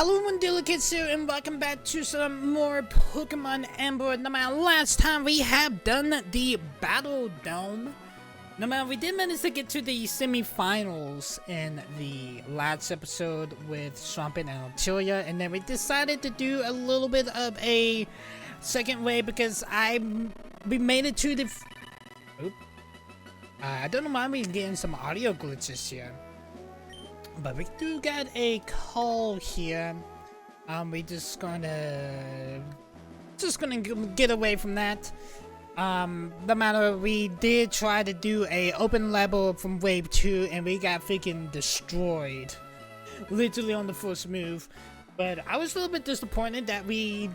Hello and delicates here, and welcome back to some more Pokemon Amber. No matter last time we have done the Battle Dome. No matter we did manage to get to the semi-finals in the last episode with Swampert and Altaria, and then we decided to do a little bit of a second wave because we made it to the. I don't know why we're getting some audio glitches here. But we do get a call here. We just gonna get away from that. No matter, we did try to do a open level from wave 2 and we got freaking destroyed. Literally on the first move. But I was a little bit disappointed that we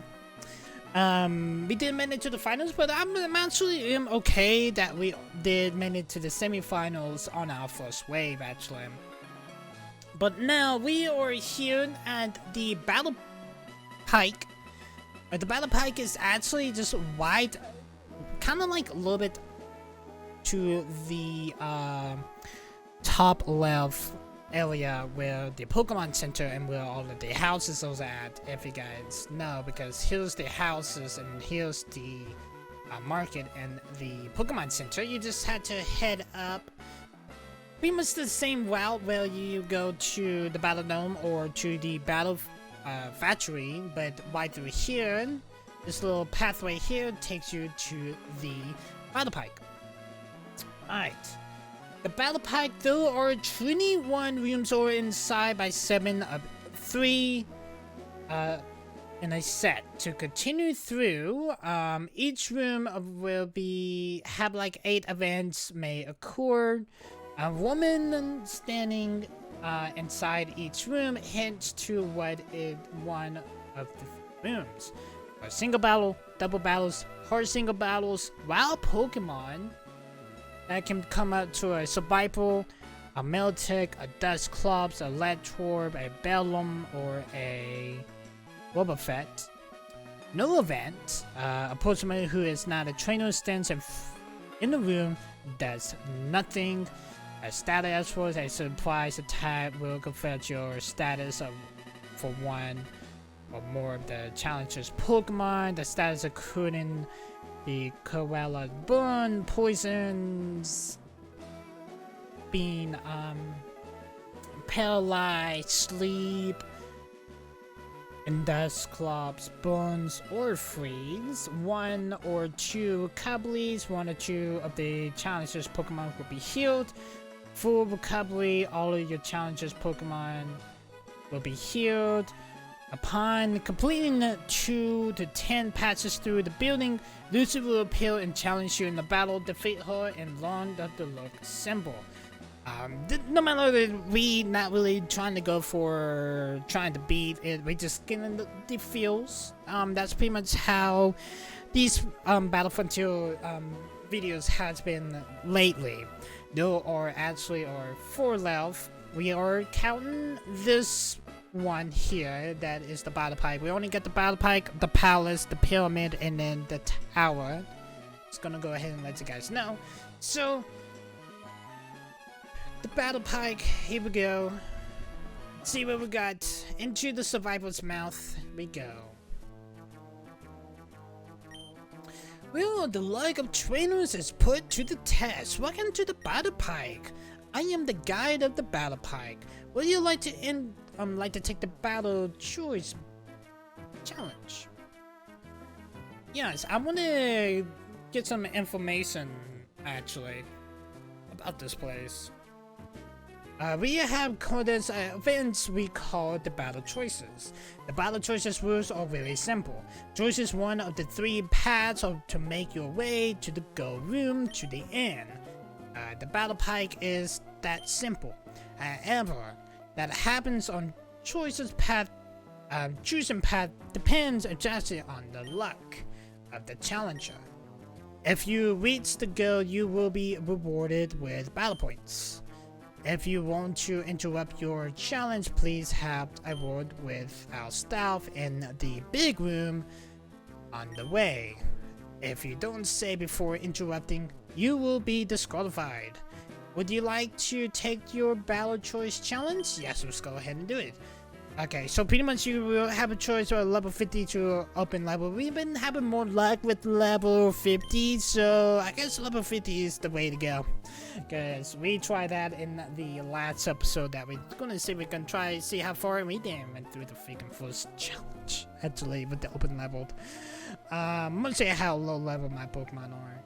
didn't make it to the finals, but I'm actually okay that we did make it to the semifinals on our first wave actually. But now we are here at the Battle Pike. The Battle Pike is actually just wide, kind of like a little bit to the top left area where the Pokemon Center and where all of the houses are at, if you guys know, because here's the houses and here's the market and the Pokemon Center. You just had to head up pretty much the same route where you go to the Battle Dome or to the Battle Factory, but right through here, this little pathway here takes you to the Battle Pike. Alright. The Battle Pike, there are 21 rooms or inside by 7 of 3 in a set. To continue through, each room will have like 8 events may occur. A woman standing inside each room hints to what is one of the rooms. A single battle, double battles, hard single battles, wild Pokemon that can come out to a Seviper, a Meltic, a Dusclops, a Letorb, a Bellum, or a Wobbuffet. No event. A Pokemon who is not a trainer stands in the room, does nothing. A status for a surprise attack will convert your status for one or more of the challenger's Pokemon. The status including the Koala Burn, Poisons, being Paralyzed, Sleep, and Dusclops, Burns, or Freeze. 1 or 2 Cubblies, 1 or 2 of the challenger's Pokemon will be healed. Full recovery, all of your challenger's Pokemon will be healed. Upon completing 2 to 10 passes through the building, Lucy will appear and challenge you in the battle. Defeat her and learn the look symbol. No matter we not really trying to beat it, we just getting the feels. That's pretty much how these Battle Frontier videos has been lately. There are actually 4 left. We are counting this one here, that is the Battle Pike. We only get the Battle Pike, the Palace, the Pyramid, and then the Tower. Just gonna go ahead and let you guys know. So, the Battle Pike, here we go. Let's see what we got. Into the Survivor's Mouth we go. Well, the luck of trainers is put to the test. Welcome to the Battle Pike. I am the guide of the Battle Pike. Would you like to take the Battle Choice Challenge? Yes, I want to get some information actually about this place. We have contest events we call the Battle Choices. The Battle Choices rules are very simple. Choice is one of the 3 paths to make your way to the Go Room to the end. The Battle Pike is that simple. However, that happens on Choice's path. Choosing path depends exactly on the luck of the challenger. If you reach the goal, you will be rewarded with battle points. If you want to interrupt your challenge, please have a word with our staff in the big room on the way. If you don't say before interrupting, you will be disqualified. Would you like to take your Battle Choice Challenge? Yes, let's go ahead and do it. Okay, so pretty much you will have a choice or level 50 to open level. We've been having more luck with level 50, so I guess level 50 is the way to go. Because we tried that in the last episode that we're gonna see if we can try see how far we went through the freaking first challenge. Actually, with the open leveled. I'm gonna say how low level my Pokemon are.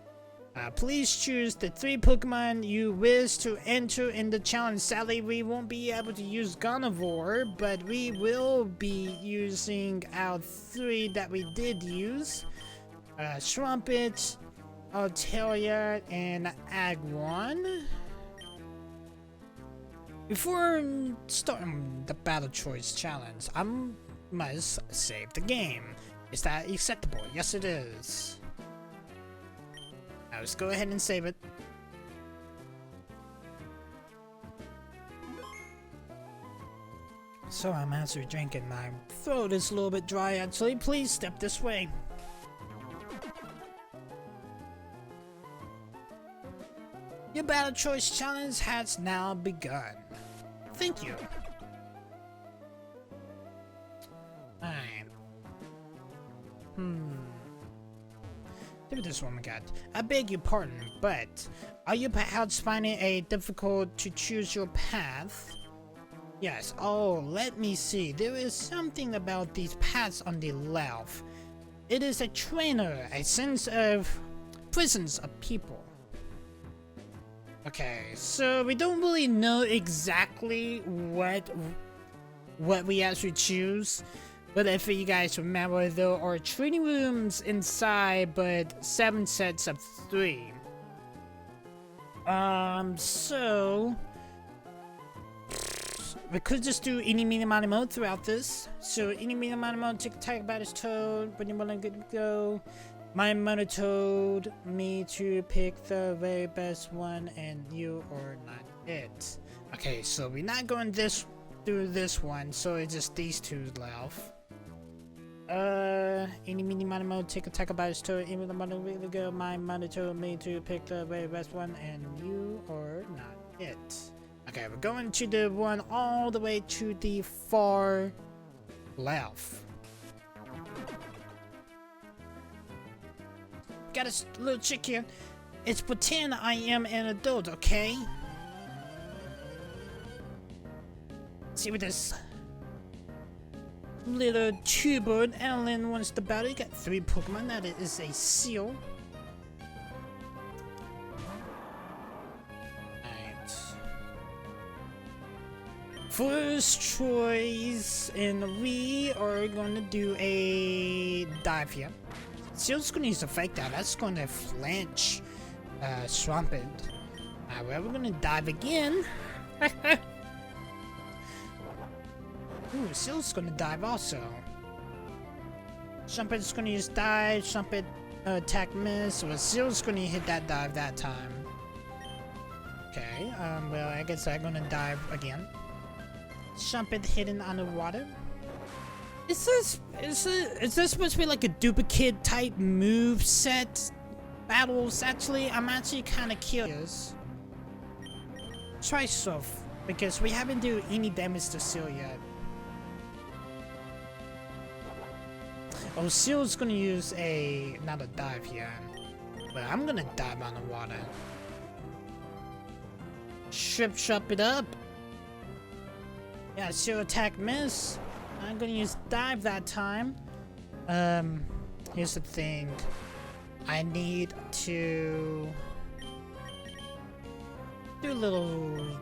Please choose the 3 Pokemon you wish to enter in the challenge. Sadly, we won't be able to use Gardevoir, but we will be using our 3 that we did use. Trumpet, Altaria, and Agwan. Before starting the Battle Choice Challenge, I must save the game. Is that acceptable? Yes, it is. Now let's go ahead and save it. So I'm actually drinking. My throat is a little bit dry actually. Please step this way. Your Battle Choice Challenge has now begun. Thank you. Alright. Look at this one we got. I beg your pardon, but are you perhaps finding it difficult to choose your path? Yes. Oh, let me see. There is something about these paths on the left. It is a trainer, a sense of presence of people. Okay, so we don't really know exactly what we actually choose. But if you guys remember, there are training rooms inside, but 7 sets of 3. So we could just do any mini mode throughout this. So any mini mode, tick about his toad, when you wanna go. My mother told me to pick the very best one, and you are not it. Okay, so we're not going through this one, so it's just these 2 left. Any mini mode, take about his toe, even the mother really go. My mother told me to pick the very best one, and you are not it. Okay, we're going to the one all the way to the far left. Got a little chick here. It's pretend I am an adult, okay? See what this little two-bird Alan wants to battle. You got 3 Pokemon. That is a seal. Alright. First choice, and we are going to do a dive here. Seal's going to use a fake dive. That's going to flinch Trumpet. Alright, well, we're going to dive again. Ooh, Seal's gonna dive also. Trumpet's gonna use dive, Trumpet attack miss. Well, Seal's gonna hit that dive that time. Okay, well, I guess I'm gonna dive again. Trumpet hidden underwater. Is this supposed to be like a duplicate type move set battles? Actually, I'm actually kind of curious. Try Surf, because we haven't done any damage to Seal yet. Oh, Seal's gonna use another dive here. But I'm gonna dive on the water. Chop it up. Yeah, Seal attack miss. I'm gonna use dive that time. Here's the thing. I need to do a little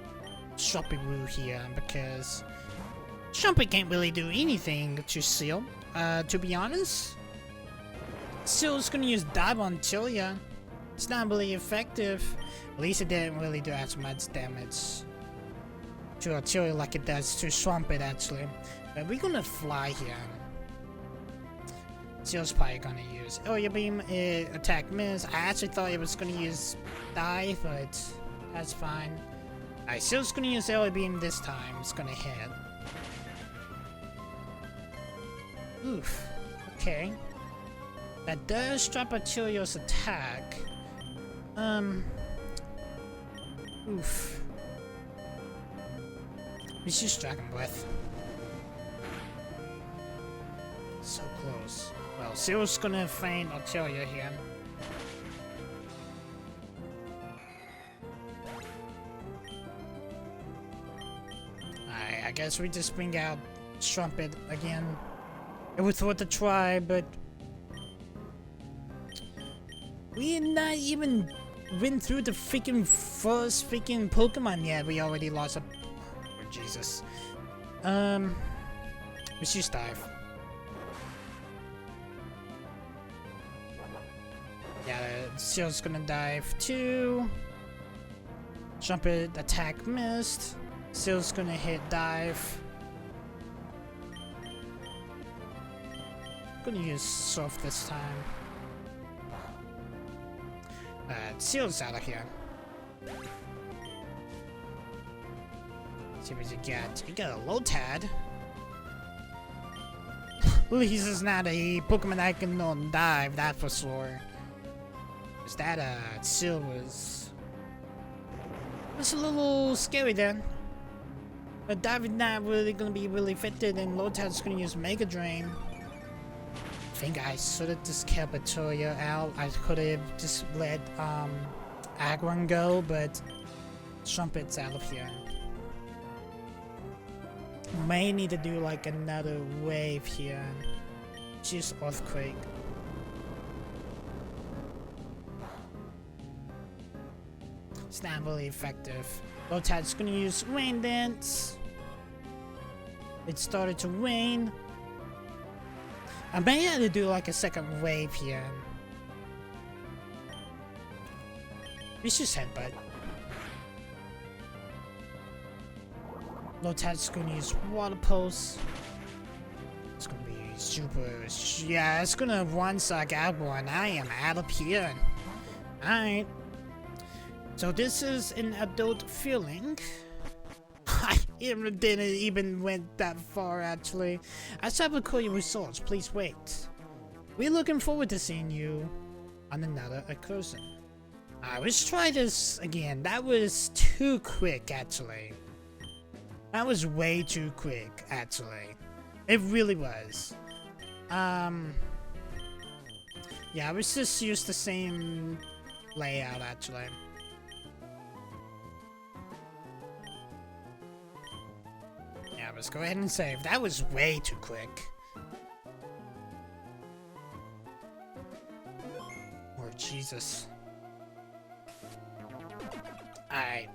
shopping woo here because Trumpet can't really do anything to Seal. To be honest, Seal's gonna use dive on Tilia. It's not really effective. At least it didn't really do as much damage to Tilia like it does to Trumpet actually. But we're gonna fly here. Seal's probably gonna use Area Beam, attack miss. I actually thought it was gonna use dive, but that's fine. Alright, Seal's gonna use Area Beam this time. It's gonna hit. Oof. Okay. That does drop Atelios' attack. Oof. Let's just Dragon Breath. So close. Well, Seal's gonna feign Artillery here. Alright, I guess we just bring out Trumpet again. It was worth a try, but we had not even went through the freaking first freaking Pokemon yet. We already lost a... Oh, Jesus. Let's just dive. Yeah, Seal's gonna dive too. Trumpet attack missed. Seal's gonna hit dive. Gonna use Surf this time. Seal's out of here. See what you get. You got a Lotad. At least it's not a Pokemon that can dive, that's for sure. Is that Seal was a little scary then. But diving not really gonna be really fitted, and Lotad's gonna use Mega Drain. I think I should have just kept Victoria out. I could have just let Agron go, but Trumpet's out of here. May need to do like another wave here. Just Earthquake. It's not really effective. Lotad's gonna use Rain Dance. It started to rain. I may have to do like a second wave here. It's just Headbutt. Lotad's gonna use Water Pulse. It's gonna be super... Yeah, it's gonna one-suck out one. I am out of here. Alright. So this is an adult feeling. I didn't even went that far, actually. I still have to call your results. Please wait. We're looking forward to seeing you on another excursion. Alright, let's try this again. That was too quick, actually. That was way too quick, actually. It really was. Yeah, let's just use the same layout, actually. Yeah, let's go ahead and save. That was way too quick. Oh, Jesus. Alright.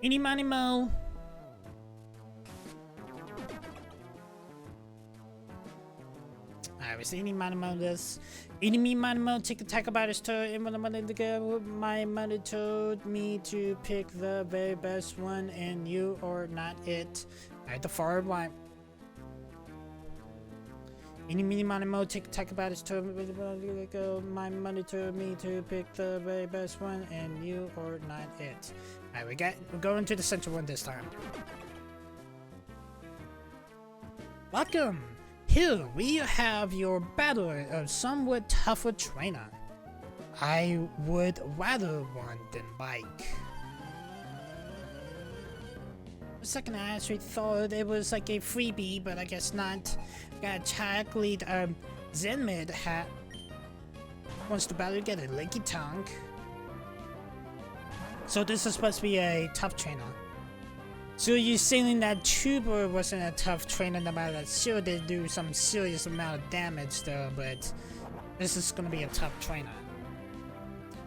Eeny, miny, mo. Alright, we see any Manimo this. Enemy Manimo take attack about his turn, and when I'm running to go, my money told me to pick the very best one, and you are not it. Alright, the forward one. Enemy Manimo take attack about his turn, go, my money told me to pick the very best one, and you are not it. Alright, we're going to the central one this time. Welcome! Here we have your battle of somewhat tougher trainer. I would rather one than Bike. For a second I actually thought it was like a freebie, but I guess not. Got attack lead Zenmid wants to battle get a Linky Tongue. So this is supposed to be a tough trainer. So you're saying that Tuber wasn't a tough trainer, no matter that sure did do some serious amount of damage though, but this is gonna be a tough trainer.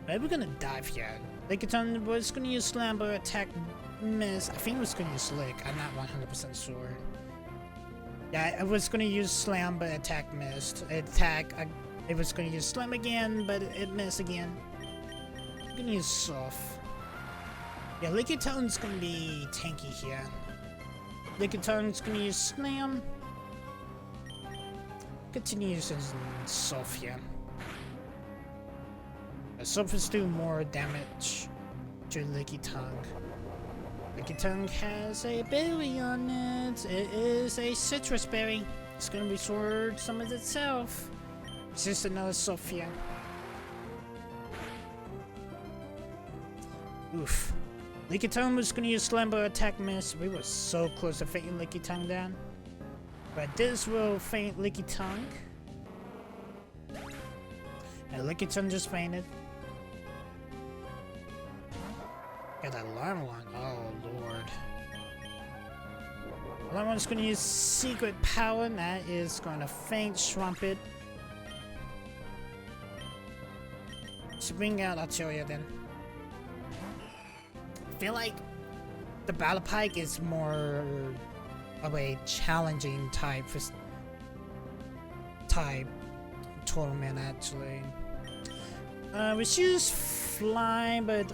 Maybe we're gonna dive here. Lickitung was gonna use Slamber, attack, miss. I think it was gonna use Lick, I'm not 100% sure. Yeah, I was gonna use Slamber, attack missed. It was gonna use Slam again, but it missed again. I'm gonna use Soft. Yeah, Lickitun's gonna be tanky here. Lickitun's gonna use Slam. Continue using Soft here. Soft is doing more damage to Lickitung. Lickitung has a berry on it. It is a citrus berry. It's gonna be sword summons itself. It's just another Soft here. Oof. Lickitung was gonna use Slamber, attack miss. We were so close to faking Lickitung down. But this will faint Licky Tongue. And Licky Tongue just fainted. Got that alarm one. Oh lord. Alarm one's gonna use secret power, and that is gonna faint Shrumpet. Should bring out Artillery then. I feel like the Battle Pike is more of a challenging type tournament actually. We choose Fly, but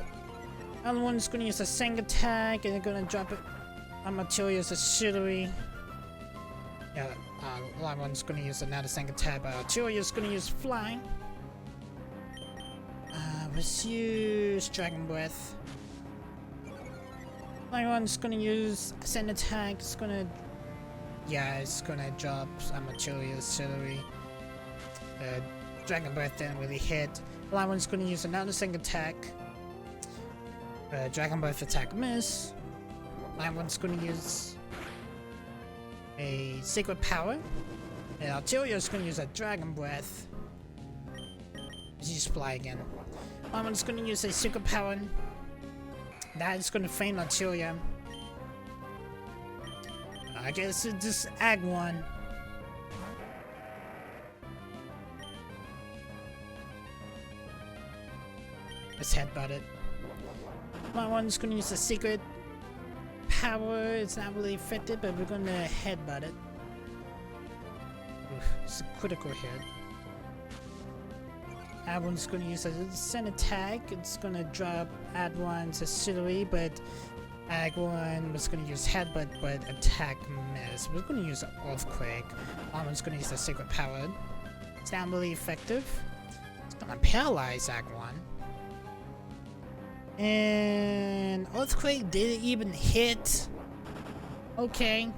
other one's gonna use a Sing attack and they're gonna drop it on Artillery as a Shittery. Yeah, other one's gonna use another Sing attack, but Artillery is gonna use Fly. Let's use Dragon Breath. One's gonna use Send attack. It's gonna, it's gonna drop some Artillery, Artillery. Dragon Breath didn't really hit. One's gonna use another Sing attack. Dragon Breath attack miss. One's gonna use a Secret Power. And Artillery is gonna use a Dragon Breath. Let's use Fly again. One's gonna use a Secret Power. That is gonna faint Artillery. I guess it's just Ag 1. Let's headbutt it. One's gonna use a Secret Power. It's not really effective, but we're gonna headbutt it. Oof, it's a critical hit. Ad one's gonna use a Send attack. It's gonna drop Ad one's Artillery, but Ag one was gonna use Headbutt, but attack miss. We're gonna use an Earthquake. One's gonna use a Secret Power. It's not really effective. It's gonna paralyze Ag one. And Earthquake didn't even hit. Okay.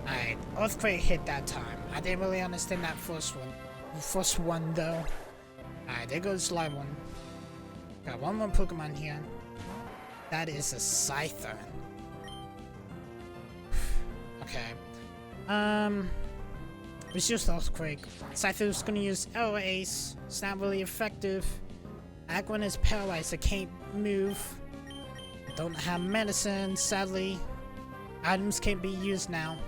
Alright, Earthquake hit that time. I didn't really understand that first one. First one though. Alright, there goes Slime one. Got one more Pokemon here. That is a Scyther. Okay. Let's use Earthquake. Scyther's gonna use Arrow Ace. It's not really effective. Aquan is paralyzed, I can't move. Don't have medicine, sadly. Items can't be used now.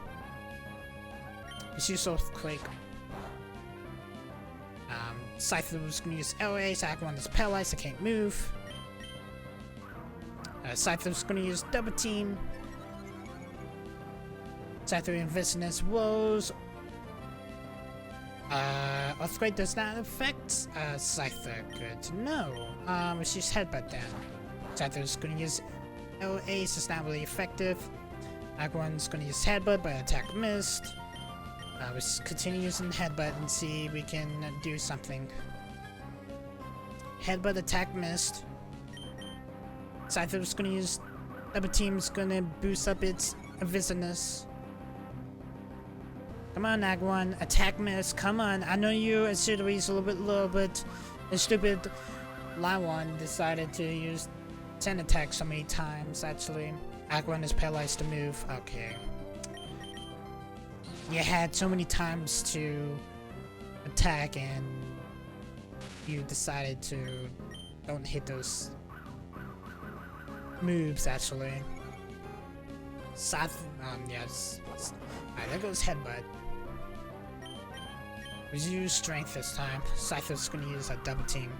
Let's use Earthquake. Scyther was gonna use Arrow Ace. Aquan is paralyzed, I can't move. Scyther's gonna use Double Team. Scyther and Vicinus Woes. Earthquake does not affect Scyther. Good to know. Let's use Headbutt then. Scyther's gonna use Arrow Ace. It's not really effective. Aquan's gonna use Headbutt, but attack missed. Let's continue using Headbutt and see if we can do something. Headbutt attack missed. Scyther's gonna use Double Team's gonna boost up its Vicinus. Come on, Agwan, attack miss, come on. I know your Artillery is a little bit low, but the stupid Laiwan decided to use 10 attacks so many times, actually. Agwan is paralyzed to move, okay. You had so many times to attack and you decided to don't hit those moves, actually. Yes. Alright, there goes Headbutt. We use Strength this time. Scyther's gonna use a Double Team.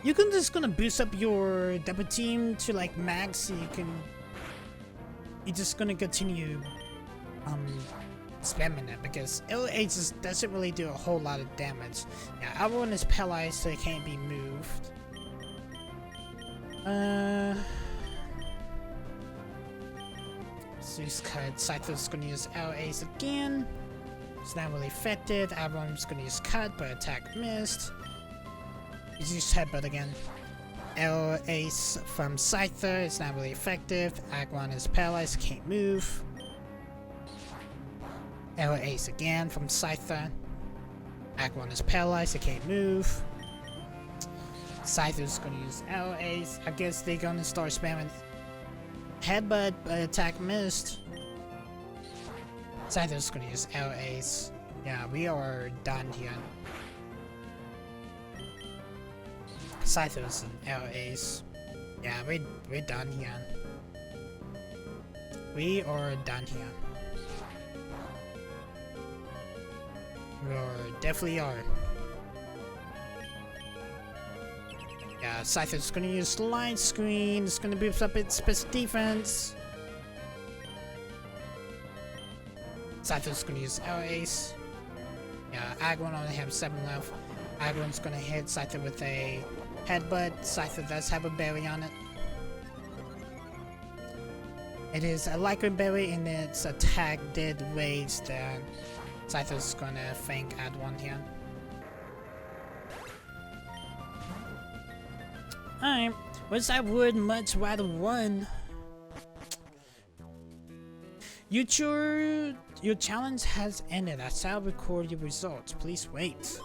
You can just gonna boost up your Double Team to like max, so you're just gonna continue spamming it, because LH just doesn't really do a whole lot of damage. Yeah, everyone is paralyzed, so they can't be moved. Zeus cut. Scyther's gonna use L Ace again. It's not really effective. Everyone's gonna use Cut, but attack missed. Let's use Headbutt again. L Ace from Scyther. It's not really effective. Agwan is paralyzed, can't move. L Ace again from Scyther. Agwan is paralyzed, it can't move. Scyther's gonna use L Ace. I guess they're gonna start spamming Headbutt, but attack missed. Scyther's gonna use LAs. Yeah, we are done here. Scyther's and LAs. Yeah, we're done here. We are done here. We definitely are. Yeah, Scyther's gonna use light screen. It's gonna boost up its special defense. Scyther's gonna use LAs. Yeah, Agron only have 7 left. Agron's gonna hit Scyther with a headbutt. Scyther does have a berry on it. It is a Lycra berry and its attack did rage there. Scyther's gonna think at one here. Alright, which I would much rather run. Your challenge has ended. I shall record your results. Please wait.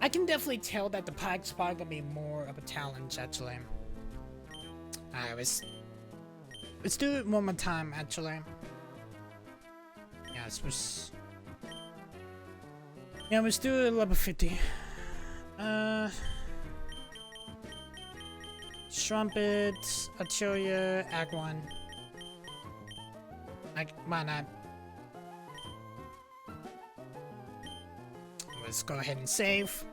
I can definitely tell that the Pike's probably gonna be more of a challenge actually. Alright, let's do it one more time actually. Yeah, let's do it level 50. Trumpet, Artillery, Agron. Why not? Let's go ahead and save.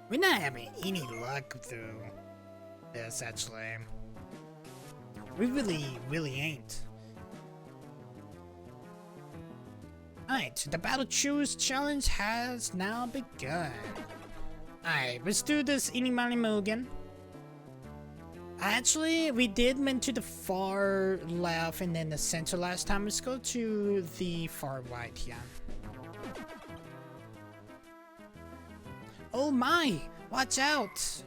We're not having any luck through this actually. We really ain't. Alright, the Battle Choose challenge has now begun. Alright, let's do this Eeny Miny Mo again. Actually, we did went to the far left and then the center last time. Let's go to the far right here. Oh my! Watch out!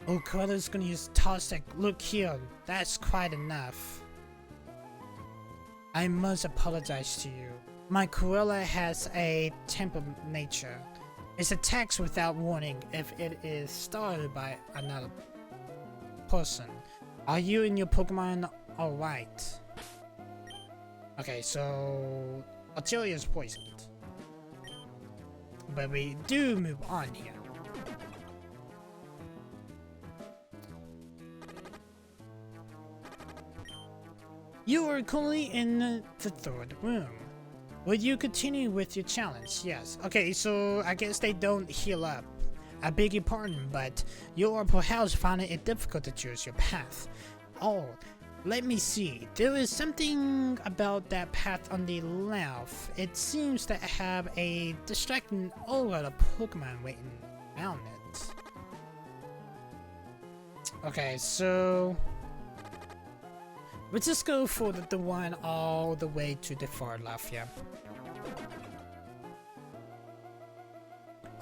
Oh, Koala's gonna use Toxic. Look here, that's quite enough. I must apologize to you. My Koala has a temper nature. It attacks without warning if it is started by another person. Are you and your Pokemon alright? Okay, so Artillery is poisoned. But we do move on here. You are currently in the 3rd room. Will you continue with your challenge? Yes. Okay, so I guess they don't heal up. I beg your pardon, but you are perhaps finding it difficult to choose your path. Oh, let me see. There is something about that path on the left. It seems to have a distracting aura of Pokemon waiting around it. Okay, so let's just go for the one all the way to the far left here.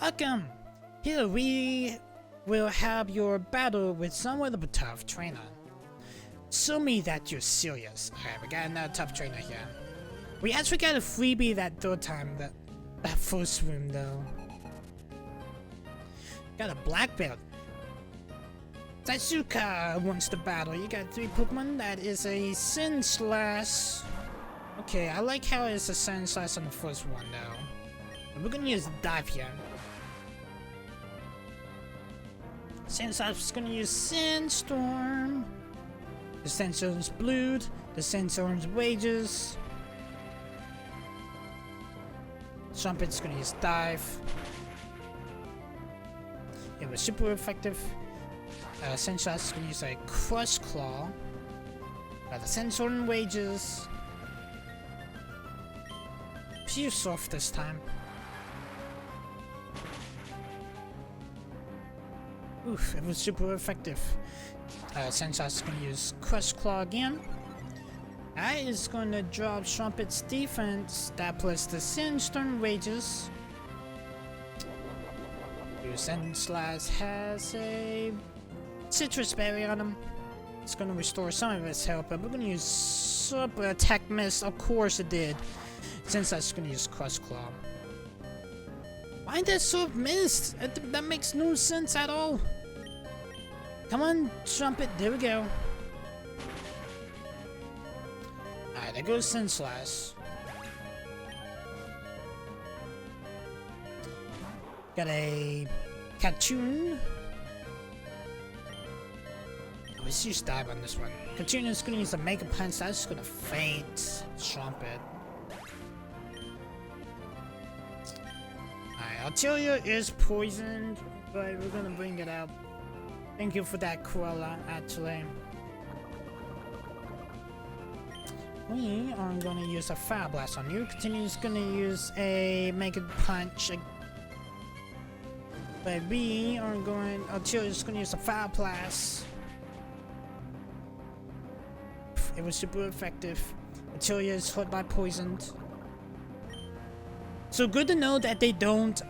Welcome! Here we will have your battle with somewhat of a tough trainer. Show me that you're serious. Alright, we got another tough trainer here. We actually got a freebie that 3rd time, that first room though. Got a black belt. Saizuka wants to battle. You got 3 Pokemon. That is a Sandslash. Okay, I like how it's a Sandslash on the first one though. We're gonna use Dive here. Sandslash is gonna use Sandstorm. The Sandstorm's Blood. The Sandstorm's Wages. Trumpet's gonna use Dive. It was super effective. Sandslash is gonna use a Crush Claw. The Sandstorm Wages. Pure Soft this time. Oof, it was super effective. Sandslash is gonna use Crush Claw again. That is gonna drop Trumpet's defense. That plus the Sandstorm Wages. Your Sandslash has a Citrus Berry on him. It's gonna restore some of its health, but we're gonna use Super Attack Miss. Of course it did. Sandslash is gonna use Crush Claw. Why did that Super Miss? That makes no sense at all. Come on, Trumpet. There we go. Alright, there goes Sinslash. Got a Cartoon. Oh, let's use dive on this one. Cartoon is gonna use a Mega Punch, that's just gonna faint Trumpet. Alright, Artelia is poisoned, but we're gonna bring it out. Thank you for that, Cruella, actually. We are gonna use a Fire Blast on you. Continues gonna use a Mega Punch. But we are going. Artelia's gonna use a Fire Blast. It was super effective. Artelia is hurt by poisoned. So good to know that they don't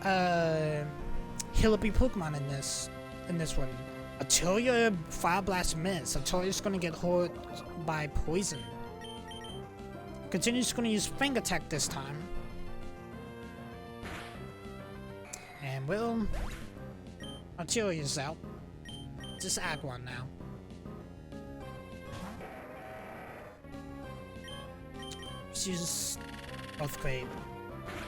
heal up your Pokemon in this one. Artelia Fire Blast miss. Artelia's gonna get hurt by poison. Continues gonna use Fang Attack this time. And well, Artelia's out. Just act one now. Let's use Earthquake.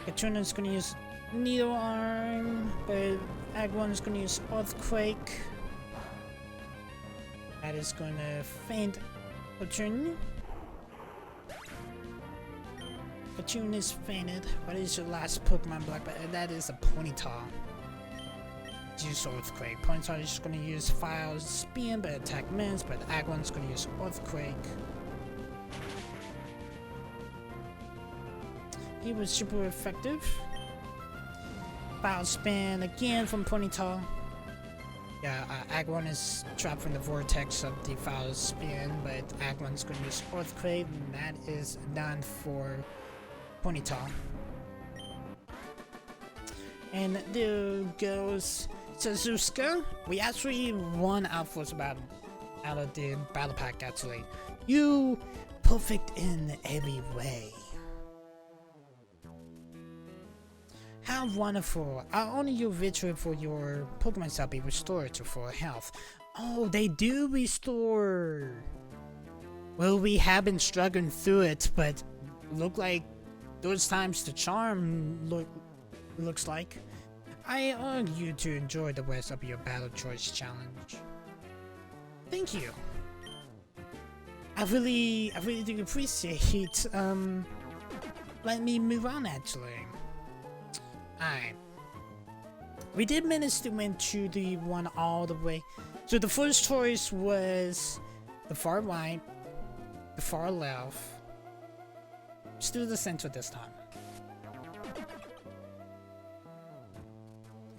Katrina's gonna use Needle Arm, but Ag 1 is gonna use Earthquake. That is gonna faint Katrina. Katrina is fainted. What is your last Pokemon Black? That is a Ponyta. Use Earthquake. Ponyta is just gonna use Fire Spin, but attack miss, but Ag 1 is gonna use Earthquake. He was super effective. Fire Spin again from Ponyta. Yeah, Ag 1 is trapped in the vortex of the Fire Spin, but Ag 1 is going to use Earthquake, and that is done for Ponyta. And there goes Suzuka. We actually won our first battle out of the battle pack, actually. You perfect in every way. How wonderful. I'll honor your victory for your Pokemon shall be restored to full health. Oh, they do restore. Well, we have been struggling through it, but look like those times the charm looks like. I urge you to enjoy the rest of your battle choice challenge. Thank you. I really do appreciate letting me move on, actually. Alright. We did manage to win to the one all the way. So the first choice was the far right, the far left. Let's do the center this time.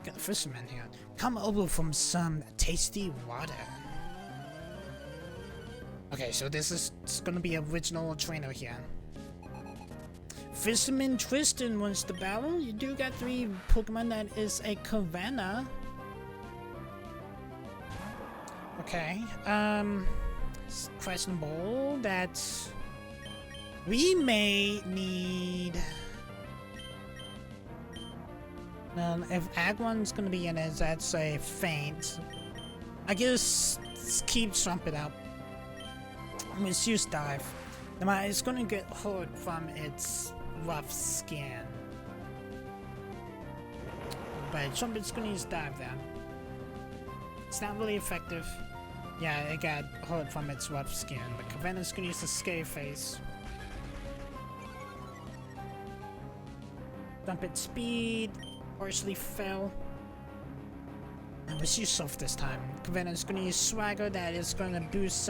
Got a fisherman here. Come over from some tasty water. Okay, so this is gonna be original trainer here. Fisherman Tristan wants to battle. You do got 3 Pokemon. That is a Cavanna. Okay. It's questionable that we may need. If Ag 1's gonna be in it, that's a faint. I guess let's keep Trumpet out. Let's use Dive. It's gonna get hurt from its rough skin. But Trumpet's gonna use Dive then. It's not really effective. Yeah, it got hurt from its rough skin. But Cavanna's gonna use the Scary Face. Trumpet speed partially fell. And let's use Soft this time. Cavanna's gonna use Swagger. That is gonna boost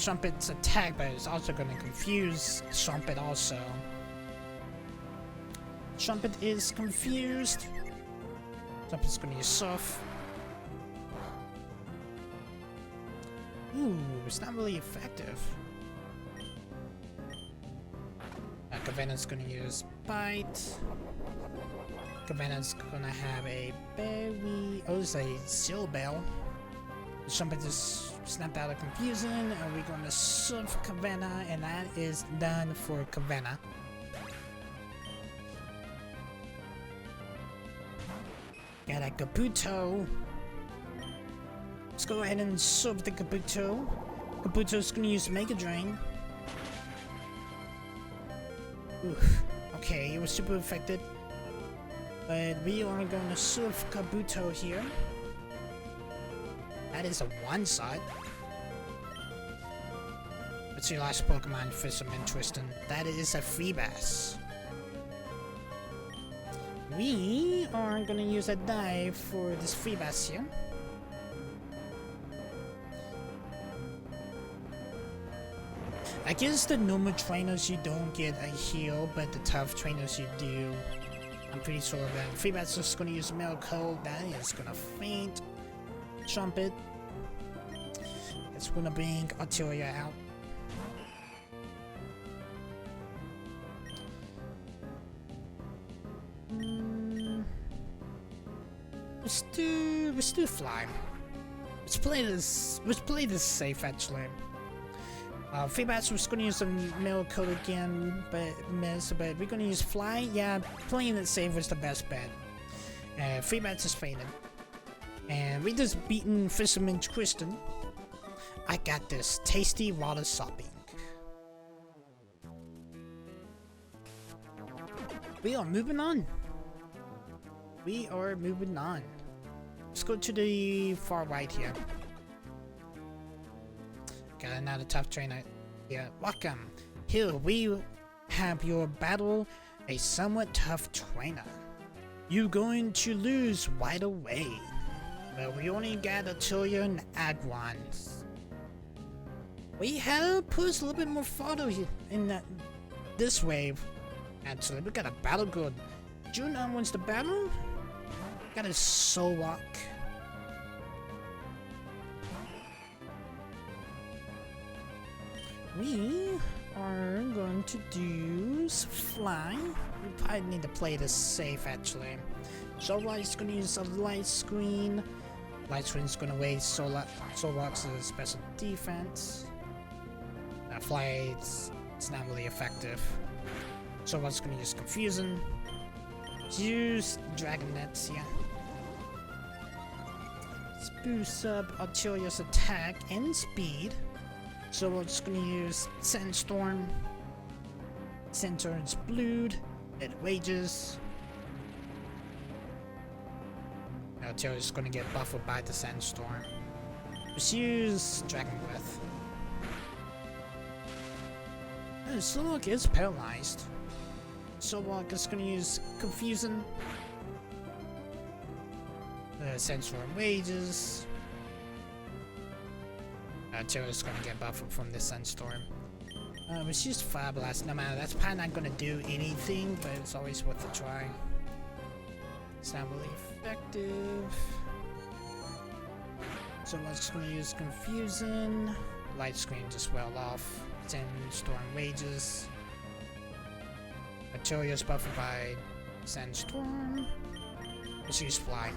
Trumpet's attack, but it's also going to confuse Trumpet also. Trumpet is confused. Trumpet's going to use Surf. Ooh, it's not really effective. Cavanna's going to use Bite. Cavanna's going to have a Berry. Oh, it's a Seal Bell. Trumpet just snapped out of confusion, and we're going to Surf Cavanna, and that is done for Cavanna. Got a Kabuto. Let's go ahead and Surf the Kabuto. Kabuto's going to use Mega Drain. Oof. Okay, it was super affected. But we are going to Surf Kabuto here. That is a one-shot. What's your last Pokemon for some interest in? That is a Feebas. We are gonna use a dive for this Feebas here. I guess the normal trainers you don't get a heal, but the tough trainers you do. I'm pretty sure that Feebas is gonna use Metal Cold. That is gonna faint. Trumpet. It's gonna bring Arteria out. Let's do Fly. Let's play this safe actually. Feebas was gonna use some Metal Coat again, but we're gonna use Fly. Yeah, playing it safe was the best bet. Feebas is faded. And we just beaten Fisherman's Kristen. I got this tasty water sopping. We are moving on. Let's go to the far right here. Got another tough trainer. Yeah, welcome. Here we have your battle, a somewhat tough trainer. You're going to lose right away. But we only got Arteria and Agwan. We have pushed a little bit more farther in this wave. Actually, we got a battle good. Junon wins the battle. Got a Solwalk. We are going to do Fly. We probably need to play this safe actually. Solwalk is going to use a light screen. Light screen is going to waste Solwalk's special defense. Fly, it's not really effective. Solwalk's going to use Confusion. Use Dragon Nets, yeah. Let's boost up Arteria's attack and speed. So we're just gonna use Sandstorm. Sandstorm's Blood. It wages. Arteria's gonna get buffed by the Sandstorm. Let's use Dragon Breath. Solwalk is paralyzed. Solwalk is gonna use Confusion. Sandstorm wages. Arteria's gonna get buffed from the Sandstorm. It's just Fire Blast. No matter, that's probably not gonna do anything, but it's always worth a try. It's not really effective. So I'm just gonna use Confusion. Light Screen just well off. Sandstorm wages. Arteria's buffed by Sandstorm. Let's use Fly.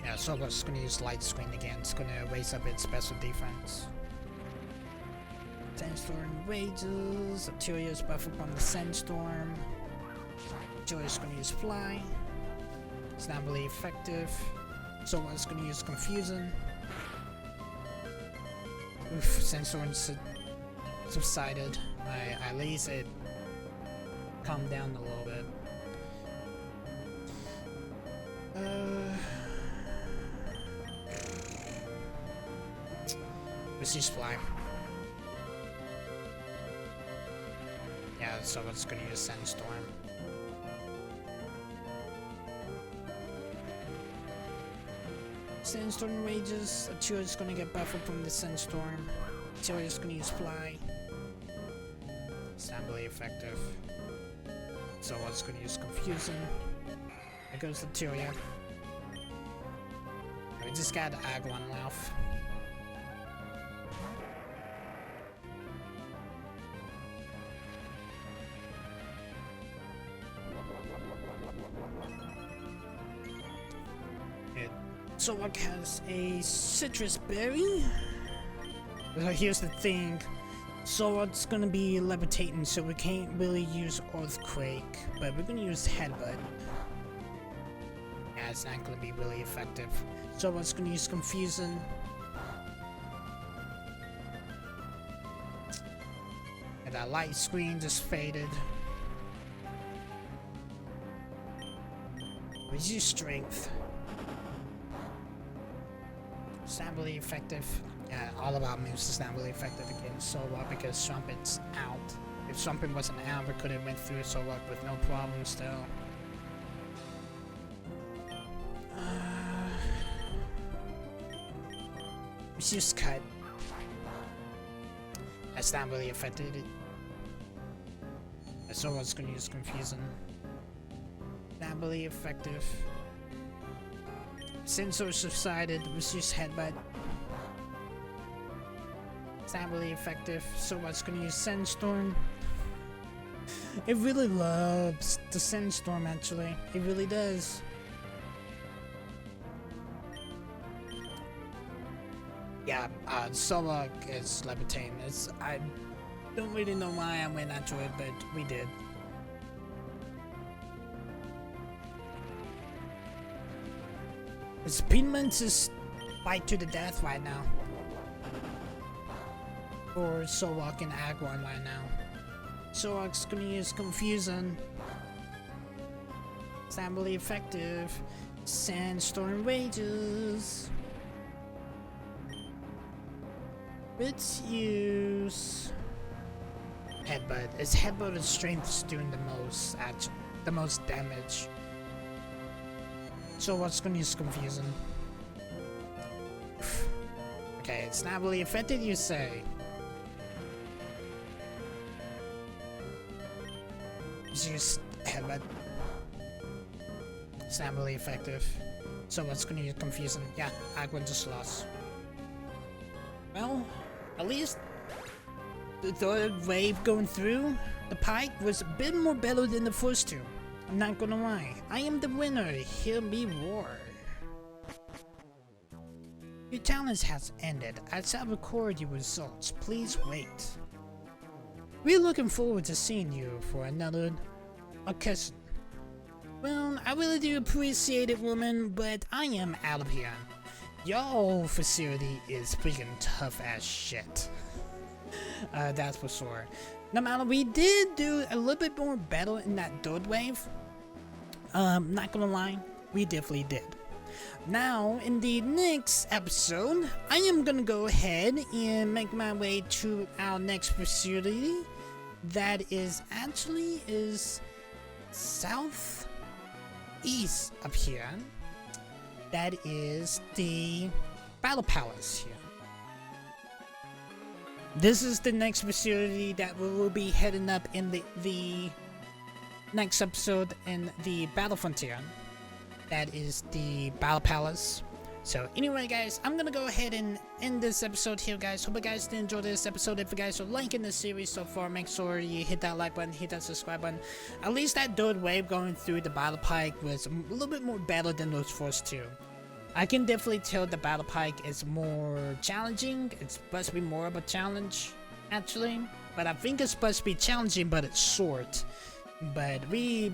Yeah, so I'm just gonna use Light Screen again. It's gonna raise up its special defense. Sandstorm wages. Arteria's buffed from the Sandstorm. Arteria's gonna use Fly. It's not really effective. So I'm just gonna use Confusion. Oof, Sandstorm subsided. At least it calmed down a little bit. Let's just Fly. Yeah, so I'm just gonna use Sandstorm. Sandstorm rages. Arteria's gonna get buffed from the Sandstorm. Arteria's gonna use Fly. It's not really effective. So I was gonna use Confusion. There goes Arteria. We just got Agwan left. Solwalk has a citrus berry. Here's the thing. Solwalk's gonna be levitating, so we can't really use Earthquake, but we're gonna use Headbutt. Yeah, it's not gonna be really effective. Solwalk's gonna use Confusion. that light screen just faded. Where's your strength? It's not really effective. Yeah, all of our moves is not really effective against Solrock because Trumpet's out. If Trumpet wasn't out, we could have went through Solrock with no problem still. Let's just cut. That's not really affected. Solrock's gonna use Confusing. Not really effective. Sensor subsided. Let's use Headbutt. It's not really effective. Solrock's gonna use Sandstorm. It really loves the Sandstorm, actually. It really does. Yeah, Solrock is Levitating. I don't really know why I went into it, but we did. Speedman's is fight to the death right now. Or Solrock and Agwan right now. Solrock's gonna use Confusion. It's not really effective. Sandstorm Rages. Let's use Headbutt. It's Headbutt and Strength's doing the most damage. So what's gonna use Confusion? Okay, it's not really effective, you say. Let's use Headbutt. It's not really effective. So what's gonna use Confusion? Yeah, Agwan just lost. Well, at least the third wave going through the Pike was a bit more better than the first two. I'm not gonna lie. I am the winner. Hear me roar. Your challenge has ended. I shall record your results. Please wait. We're looking forward to seeing you for another occasion. Well, I really do appreciate it, woman, but I am out of here. Y'all facility is freaking tough as shit. That's for sure. No matter, we did do a little bit more better in that third wave. Not gonna lie, we definitely did. Now, in the next episode, I am gonna go ahead and make my way to our next facility. That is southeast up here. That is the Battle Palace here. This is the next facility that we will be heading up in the next episode in the Battle Frontier. That is the Battle Palace. So anyway, guys, I'm gonna go ahead and end this episode here, guys. Hope you guys did enjoy this episode. If you guys are liking this series so far, make sure you hit that like button, hit that subscribe button. At least that third wave going through the Battle Pike was a little bit more better than those first two. I can definitely tell the Battle Pike is more challenging. It's supposed to be more of a challenge, actually. But I think it's supposed to be challenging, but it's short. But I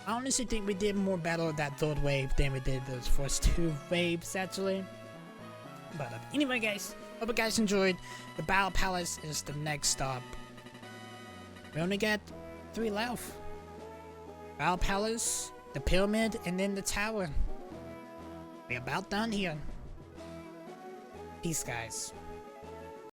honestly think we did more better that third wave than we did those first two waves, actually. But anyway, guys, hope you guys enjoyed. The Battle Palace is the next stop. We only got 3 left. Battle Palace, the Pyramid, and then the Tower. We're about done here. Peace, guys.